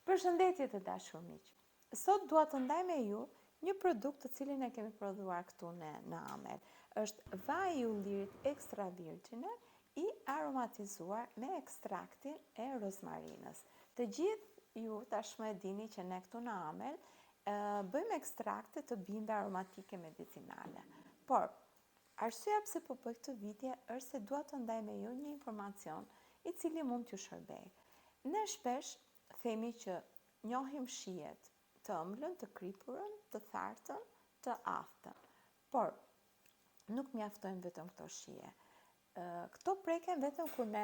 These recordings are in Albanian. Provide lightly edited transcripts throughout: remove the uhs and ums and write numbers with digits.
Përshëndetje të dashur miq. Sot dua të ndaj me ju një produkt të cilin e kemi prodhuar këtu në Amel. Është vaj i ullirit extra virgjine i aromatizuar me ekstraktin e rozmarinës. Të gjithë ju tashmë e dini që ne këtu në Amel bëjmë ekstrakte të bimbe aromatike medicinale. Por, arsyeja pse po bëj këtë video është se dua të ndaj me ju një informacion i cili mund t'ju shërbej. Ne shpesh themi që njohim shijet të ëmbëlën, të kripurën, të thartën, të aftën. Por, nuk mjaftojnë vetëm këto shije. Këto preken vetëm kur ne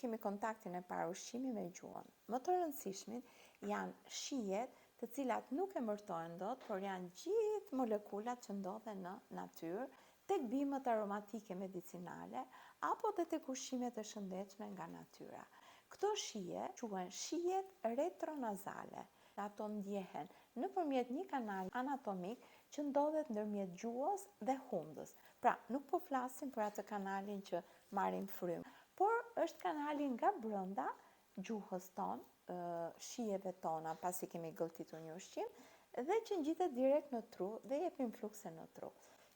kemi kontaktin e parë ushqimi me gjuhën. Më të rëndësishmit janë shijet të cilat nuk emërtohen dot, por janë gjithë molekulat që ndodhen në natyrë, tek bimët aromatike medicinale, apo dhe tek ushqimet e shëndetshme nga natyra. Këto shije quhen shijet retronazale. Ato ndjehen nëpërmjet një kanali anatomik që ndodhet ndërmjet gjuhës dhe hundës. Pra, nuk po flasim për atë kanalin që marrim frymë, por është kanali nga brenda gjuhës tonë, shijeve tona pasi kemi gëlltitur një ushqim, dhe që ngjitet direkt në tru dhe jep influkse në tru.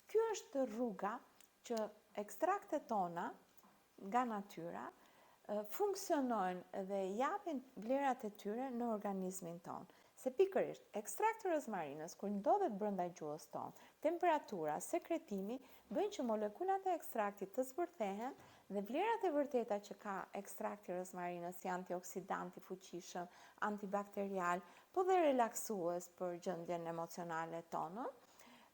Ky është rruga që ekstraktet tona nga natyra funksionojnë dhe japin vlerat e tyre në organizmin tonë. Se pikërisht, ekstrakti i rozmarinës, kur ndodhet brenda gjuhës tonë, temperatura, sekretimi, bëjnë që molekulat e ekstraktit të zbërthehen dhe vlerat e vërteta që ka ekstrakti i rozmarinës, si antioksidanti fuqishëm, antibakterial, po dhe relaksues për gjendjen emocionale tonë,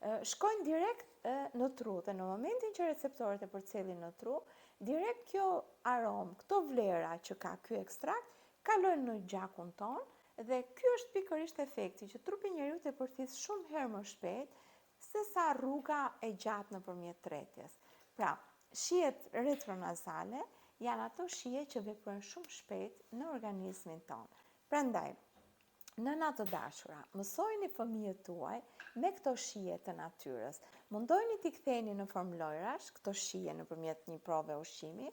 shkojnë direkt në tru dhe në momentin që receptorët e përcelin në tru, direkt kjo aromë, këto vlera që ka ky ekstrakt, kalojnë në gjakun tonë dhe ky është pikërisht efekti që trupi njeriu të përthis shumë herë më shpejt se sa rruga e gjatë nëpërmjet tretjes. Pra, shijet retronazale janë ato shije që veprojnë shumë shpejt në organizmin tonë. Prandaj, nëna të dashura, mësojini fëmijët tuaj me këto shije të natyrës. Mundojini t'i ktheni në formë lojrash këto shije nëpërmjet një prove ushqimi,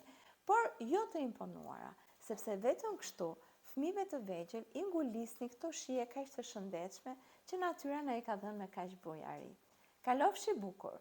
por jo të imponuara, sepse vetëm kështu fëmijëve të vegjël i ngulisni këto shije kaq të shëndetshme që natyra na i ka dhënë me kaq bujari. Kalofshi bukur!